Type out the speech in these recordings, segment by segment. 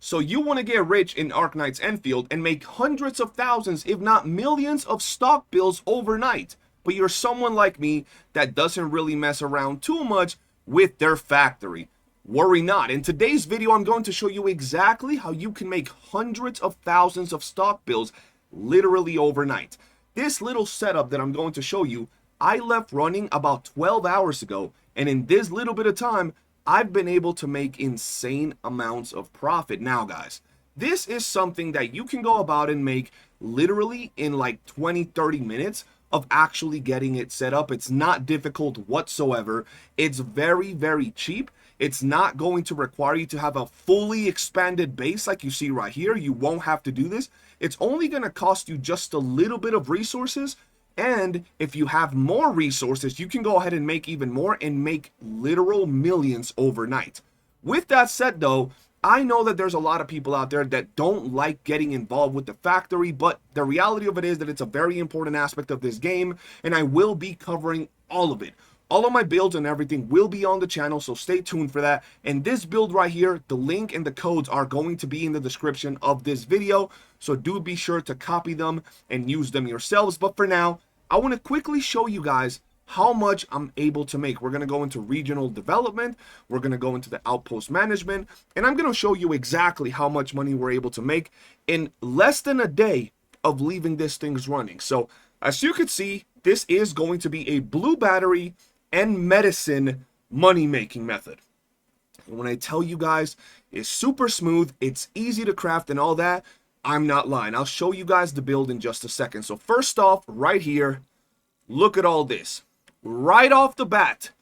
So you want to get rich in Arknights Enfield and make hundreds of thousands, if not millions of stock bills overnight. But you're someone like me that doesn't really mess around too much with their factory. Worry not. In today's video, I'm going to show you exactly how you can make hundreds of thousands of stock bills literally overnight. This little setup that I'm going to show you, I left running about 12 hours ago, and in this little bit of time, I've been able to make insane amounts of profit. Now, guys, this is something that you can go about and make literally in like 20-30 minutes of actually getting it set up. It's not difficult whatsoever. It's very, very cheap. It's not going to require you to have a fully expanded base like you see right here. You won't have to do this. It's only going to cost you just a little bit of resources. And if you have more resources, you can go ahead and make even more and make literal millions overnight. With that said, though, I know that there's a lot of people out there that don't like getting involved with the factory, but the reality of it is that it's a very important aspect of this game, and I will be covering all of it. All of my builds and everything will be on the channel, so stay tuned for that. And this build right here, the link and the codes are going to be in the description of this video, so do be sure to copy them and use them yourselves. But for now, I want to quickly show you guys how much I'm able to make. We're going to go into regional development, we're going to go into the outpost management, and I'm going to show you exactly how much money we're able to make in less than a day of leaving this thing's running. So as you can see, this is going to be a blue battery and medicine money making method. And when I tell you guys it's super smooth, it's easy to craft and all that, I'm not lying. I'll show you guys the build in just a second. So first off, right here, look at all this. Right off the bat,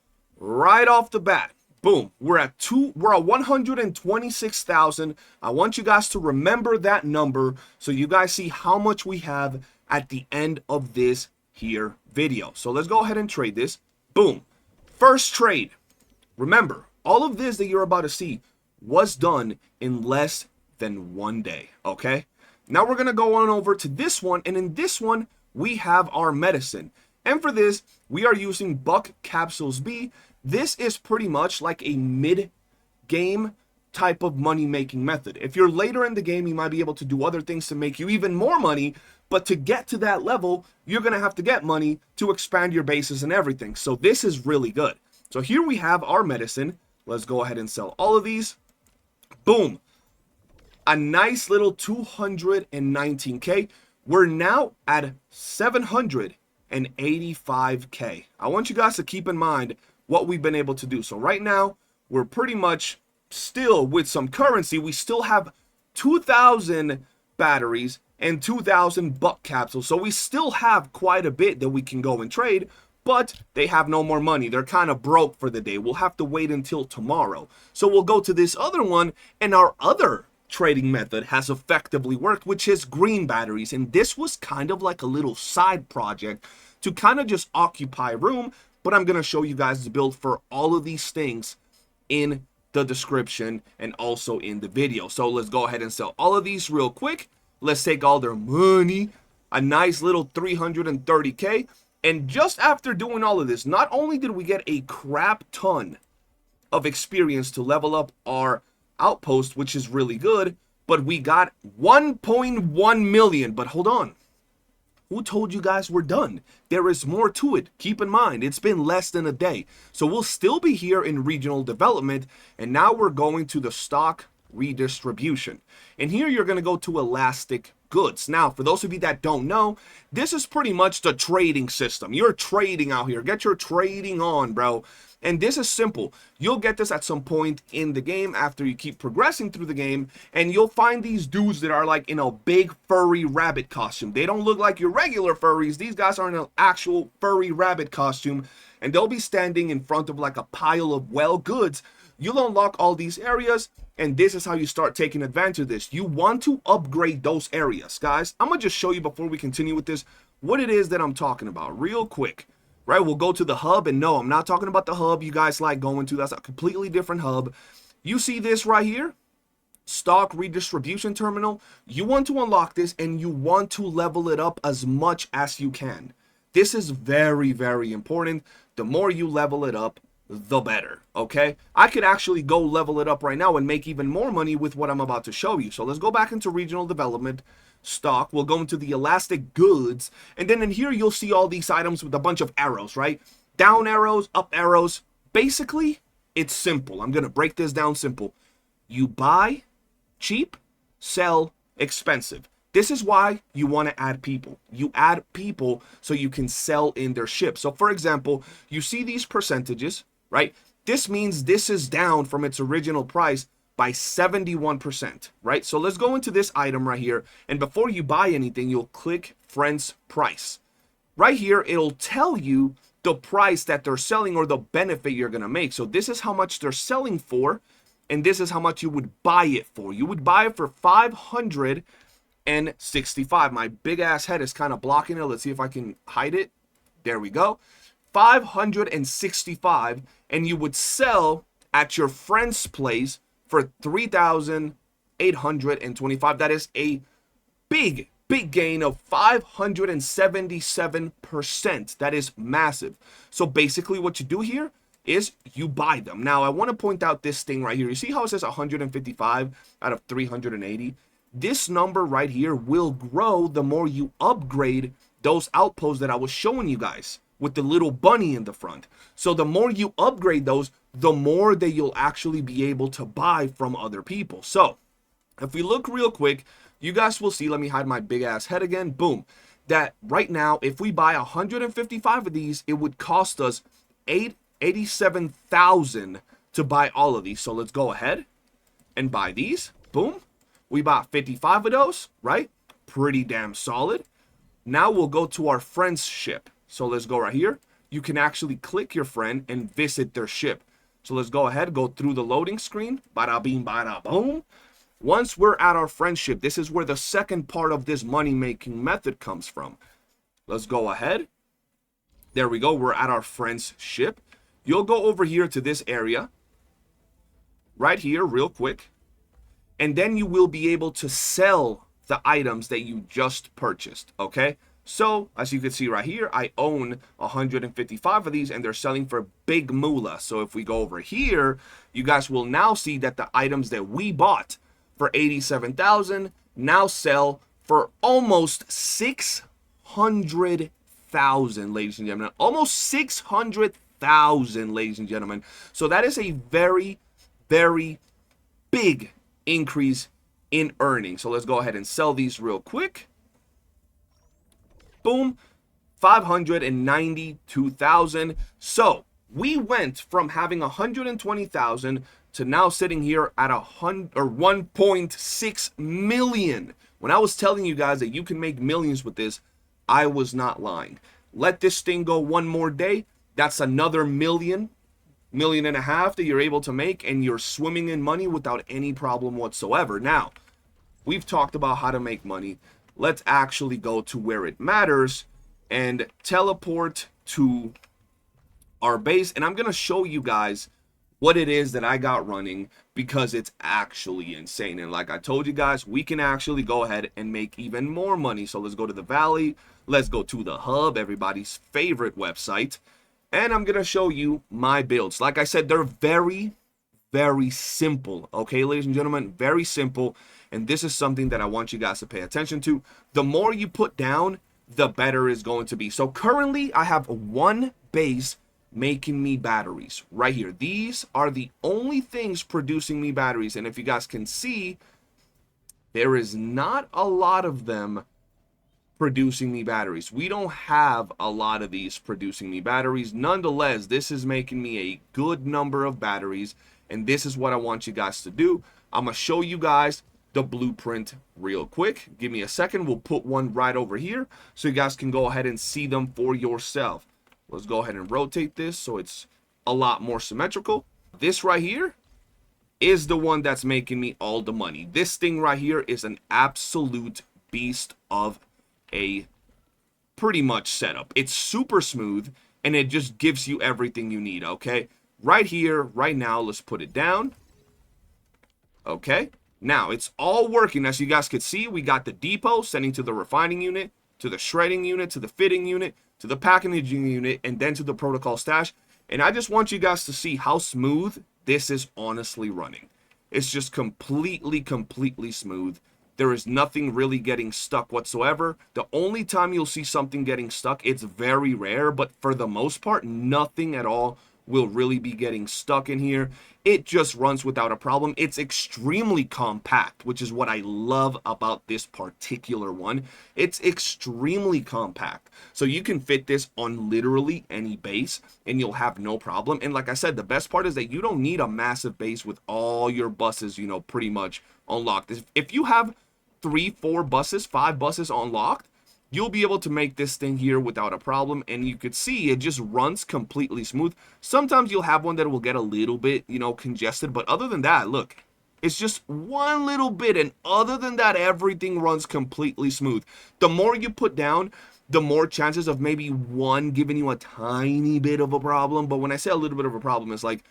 boom, we're at 126,000. I want you guys to remember that number so you guys see how much we have at the end of this here video. So let's go ahead and trade this. Boom. First trade. Remember, all of this that you're about to see was done in less than 1 day, okay? Now we're going to go on over to this one, and in this one, we have our medicine. And for this, we are using Buck Capsules B. This is pretty much like a mid-game type of money-making method. If you're later in the game, you might be able to do other things to make you even more money, but to get to that level, you're going to have to get money to expand your bases and everything. So this is really good. So here we have our medicine. Let's go ahead and sell all of these. Boom. A nice little 219K. We're now at 785K. I want you guys to keep in mind what we've been able to do. So right now, we're pretty much still with some currency. We still have 2,000 batteries and 2,000 buck capsules. So we still have quite a bit that we can go and trade, but they have no more money. They're kind of broke for the day. We'll have to wait until tomorrow. So we'll go to this other one, and our other trading method has effectively worked, which is green batteries. And this was kind of like a little side project to kind of just occupy room, but I'm going to show you guys the build for all of these things in the description and also in the video. So let's go ahead and sell all of these real quick. Let's take all their money, a nice little 330K. And just after doing all of this, not only did we get a crap ton of experience to level up our outpost, which is really good, but we got 1.1 million. But hold on, who told you guys we're done? There is more to it. Keep in mind, it's been less than a day. So we'll still be here in regional development, and now we're going to the stock redistribution. And here you're going to go to elastic goods. Now, for those of you that don't know, this is pretty much the trading system. You're trading out here. Get your trading on, bro. And this is simple. You'll get this at some point in the game after you keep progressing through the game, and you'll find these dudes that are like in a big furry rabbit costume. They don't look like your regular furries. These guys are in an actual furry rabbit costume, and they'll be standing in front of like a pile of goods. You'll unlock all these areas, and this is how you start taking advantage of this. You want to upgrade those areas, guys. I'm going to just show you before we continue with this what it is that I'm talking about real quick. Right, we'll go to the hub, and no, I'm not talking about the hub you guys like going to. That's a completely different hub. You see this right here? Stock redistribution terminal. You want to unlock this, and you want to level it up as much as you can. This is very, very important. The more you level it up, the better, okay? I could actually go level it up right now and make even more money with what I'm about to show you. So let's go back into regional development, stock. We'll go into the elastic goods, and then in here you'll see all these items with a bunch of arrows, right? Down arrows, up arrows. Basically, it's simple. I'm gonna break this down simple. You buy cheap, sell expensive. This is why you want to add people. You add people so you can sell in their ship. So for example, you see these percentages, right? This means this is down from its original price by 71%, right? So let's go into this item right here. And before you buy anything, you'll click friend's price. Right here, it'll tell you the price that they're selling or the benefit you're going to make. So this is how much they're selling for, and this is how much you would buy it for. You would buy it for 565. My big ass head is kind of blocking it. Let's see if I can hide it. There we go. 565, and you would sell at your friend's place for 3,825. That is a big gain of 577%. That is massive. So basically what you do here is you buy them. Now I want to point out this thing right here. You see how it says 155 out of 380? This number right here will grow the more you upgrade those outposts that I was showing you guys with the little bunny in the front. So the more you upgrade those, the more that you'll actually be able to buy from other people. So if we look real quick, you guys will see, let me hide my big ass head again, boom, that right now if we buy 155 of these, it would cost us 87,000 to buy all of these. So let's go ahead and buy these. Boom. We bought 55 of those, right? Pretty damn solid. Now we'll go to our friend's ship. So let's go right here. You can actually click your friend and visit their ship. So let's go ahead, go through the loading screen. Bada bing, bada boom. Once we're at our friendship, this is where the second part of this money-making method comes from. Let's go ahead. There we go. We're at our friend's ship. You'll go over here to this area. Right here, real quick. And then you will be able to sell the items that you just purchased, okay? So, as you can see right here, I own 155 of these, and they're selling for big moolah. So if we go over here, you guys will now see that the items that we bought for 87,000 now sell for almost 600,000, ladies and gentlemen. Almost 600,000, ladies and gentlemen. So that is a very, very big increase in earnings. So let's go ahead and sell these real quick. Boom, 592,000. So we went from having 120,000 to now sitting here at 1.6 million. When I was telling you guys that you can make millions with this, I was not lying. Let this thing go one more day. That's another million and a half that you're able to make, and you're swimming in money without any problem whatsoever. Now, we've talked about how to make money. Let's actually go to where it matters and teleport to our base. And I'm going to show you guys what it is that I got running, because it's actually insane. And like I told you guys, we can actually go ahead and make even more money. So let's go to the valley. Let's go to the hub, everybody's favorite website. And I'm going to show you my builds. Like I said, they're very, very simple. Okay, ladies and gentlemen, very simple. And this is something that I want you guys to pay attention to. The more you put down, the better it's going to be. So currently, I have one base making me batteries right here. These are the only things producing me batteries. And if you guys can see, there is not a lot of them producing me batteries. We don't have a lot of these producing me batteries. Nonetheless, this is making me a good number of batteries, and this is what I want you guys to do. I'm gonna show you guys the blueprint real quick. Give me a second. We'll put one right over here so you guys can go ahead and see them for yourself. Let's go ahead and rotate this so it's a lot more symmetrical. This right here is the one that's making me all the money. This thing right here is an absolute beast of a pretty much setup. It's super smooth, and it just gives you everything you need, okay? Right here, right now, let's put it down. Okay, now it's all working. As you guys can see, we got the depot sending to the refining unit, to the shredding unit, to the fitting unit, to the packaging unit, and then to the protocol stash. And I just want you guys to see how smooth this is honestly running. It's just completely smooth. There is nothing really getting stuck whatsoever. The only time you'll see something getting stuck, it's very rare, but for the most part, nothing at all will really be getting stuck in here. It just runs without a problem. It's extremely compact, which is what I love about this particular one. It's extremely compact. So you can fit this on literally any base and you'll have no problem. And like I said, the best part is that you don't need a massive base with all your buses, you know, pretty much unlocked. If you have 3, 4 buses, 5 buses unlocked, you'll be able to make this thing here without a problem. And you could see it just runs completely smooth. Sometimes you'll have one that will get a little bit, you know, congested, but other than that, look, it's just one little bit, and other than that, everything runs completely smooth. The more you put down, the more chances of maybe one giving you a tiny bit of a problem. But when I say a little bit of a problem, it's like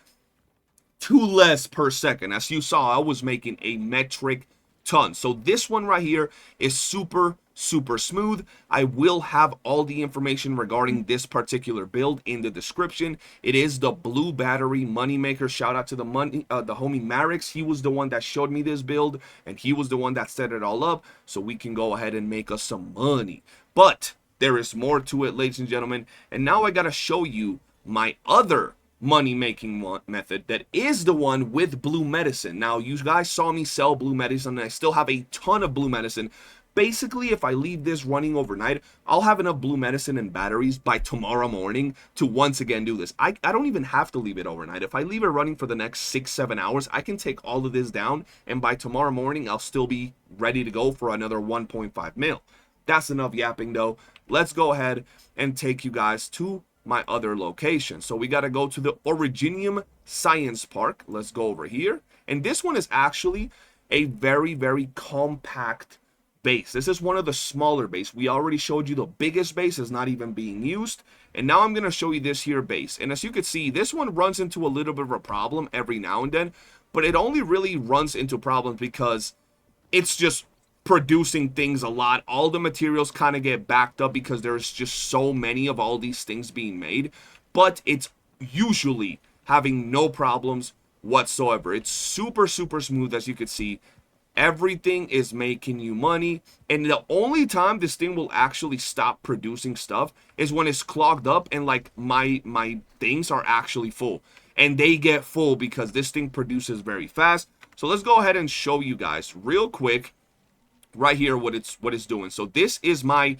2 less per second. As you saw, I was making a metric ton. So this one right here is super smooth. I will have all the information regarding this particular build in the description. It is the blue battery moneymaker. Shout out to the homie Marix. He was the one that showed me this build, and he was the one that set it all up, so we can go ahead and make us some money. But there is more to it, ladies and gentlemen, and now I gotta show you my other money-making method that is the one with blue medicine. Now, you guys saw me sell blue medicine, and I still have a ton of blue medicine. Basically, if I leave this running overnight, I'll have enough blue medicine and batteries by tomorrow morning to once again do this. I don't even have to leave it overnight. If I leave it running for the next 6-7 hours, I can take all of this down, and by tomorrow morning, I'll still be ready to go for another 1.5 mil. That's enough yapping, though. Let's go ahead and take you guys to my other location. So we got to go to the Originium Science Park. Let's go over here. And this one is actually a very compact base. This is one of the smaller base. We already showed you the biggest base is not even being used. And now I'm going to show you this here base. And as you can see, this one runs into a little bit of a problem every now and then. But it only really runs into problems because it's just producing things a lot. All the materials kind of get backed up because there's just so many of all these things being made, but it's usually having no problems whatsoever. It's super smooth. As you can see, everything is making you money, and the only time this thing will actually stop producing stuff is when it's clogged up and like my things are actually full, and they get full because this thing produces very fast. So let's go ahead and show you guys real quick right here what it's doing. So this is my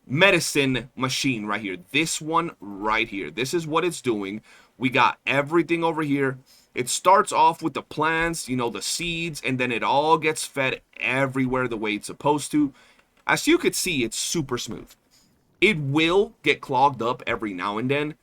medicine machine right here. This one right here. This is what it's doing. We got everything over here. It starts off with the plants, you know, the seeds, and then it all gets fed everywhere the way it's supposed to. As you could see, it's super smooth. It will get clogged up every now and then,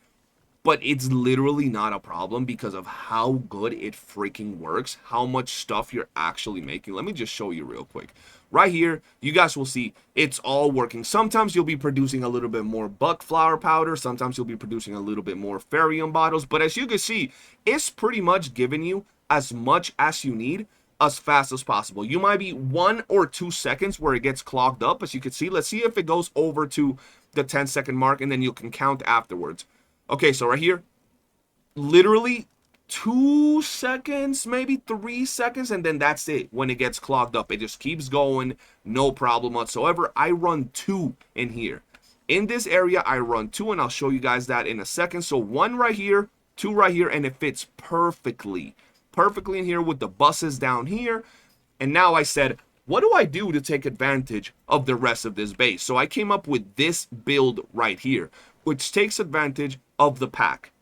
but it's literally not a problem because of how good it freaking works, how much stuff you're actually making. Let me just show you real quick. Right here, you guys will see it's all working. Sometimes you'll be producing a little bit more buck flower powder. Sometimes you'll be producing a little bit more Ferium bottles. But as you can see, it's pretty much giving you as much as you need as fast as possible. You might be 1 or 2 seconds where it gets clogged up. As you can see, let's see if it goes over to the 10-second mark, and then you can count afterwards. Okay, so right here, literally 2 seconds, maybe 3 seconds, and then that's it. When it gets clogged up, it just keeps going, no problem whatsoever. I run 2 in here. In this area, I run 2, and I'll show you guys that in a second. So 1 right here, 2 right here, and it fits perfectly in here with the buses down here. And now I said, what do I do to take advantage of the rest of this base? So I came up with this build right here, which takes advantage of the pack.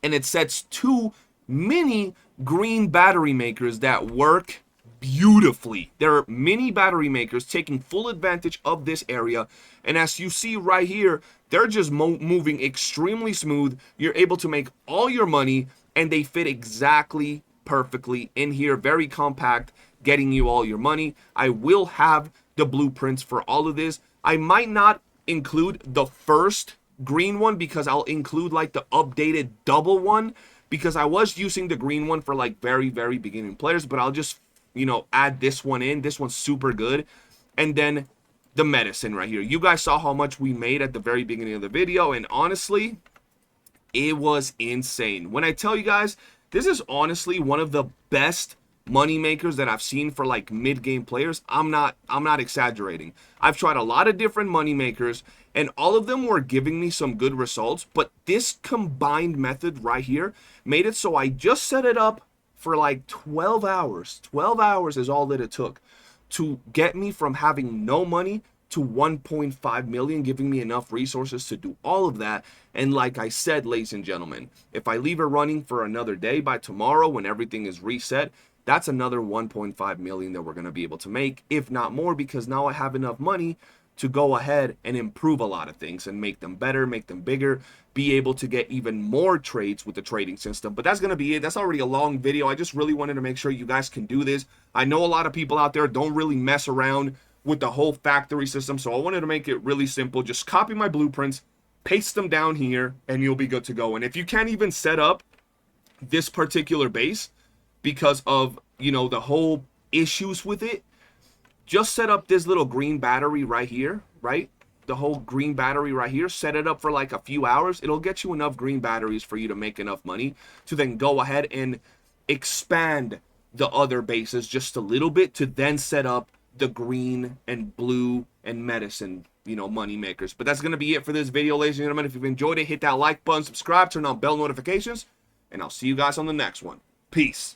And it sets 2 mini green battery makers that work beautifully. They're mini battery makers taking full advantage of this area. And as you see right here, they're just moving extremely smooth. You're able to make all your money, and they fit exactly perfectly in here. Very compact, getting you all your money. I will have the blueprints for all of this. I might not include the first green one because I'll include like the updated double one, because I was using the green one for like very beginning players, but I'll just, you know, add this one in. This one's super good. And then the medicine right here. You guys saw how much we made at the very beginning of the video, and honestly, It was insane. When I tell you guys, this is honestly one of the best money makers that I've seen for like mid-game players. I'm not exaggerating. I've tried a lot of different money makers and all of them were giving me some good results, but this combined method right here made it so I just set it up for like 12 hours. 12 hours is all that it took to get me from having no money to 1.5 million, giving me enough resources to do all of that. And like I said, ladies and gentlemen, if I leave it running for another day, by tomorrow when everything is reset, that's another 1.5 million that we're going to be able to make, if not more, because now I have enough money to go ahead and improve a lot of things and make them better, make them bigger, be able to get even more trades with the trading system. But that's going to be it. That's already a long video. I just really wanted to make sure you guys can do this. I know a lot of people out there don't really mess around with the whole factory system, so I wanted to make it really simple. Just copy my blueprints, paste them down here, and you'll be good to go. And if you can't even set up this particular base because of, you know, the whole issues with it, just set up this little green battery right here, right? The whole green battery right here, set it up for like a few hours. It'll get you enough green batteries for you to make enough money to then go ahead and expand the other bases just a little bit to then set up the green and blue and medicine, you know, money makers. But that's going to be it for this video, ladies and gentlemen. If you've enjoyed it, hit that like button, subscribe, turn on bell notifications, and I'll see you guys on the next one. Peace.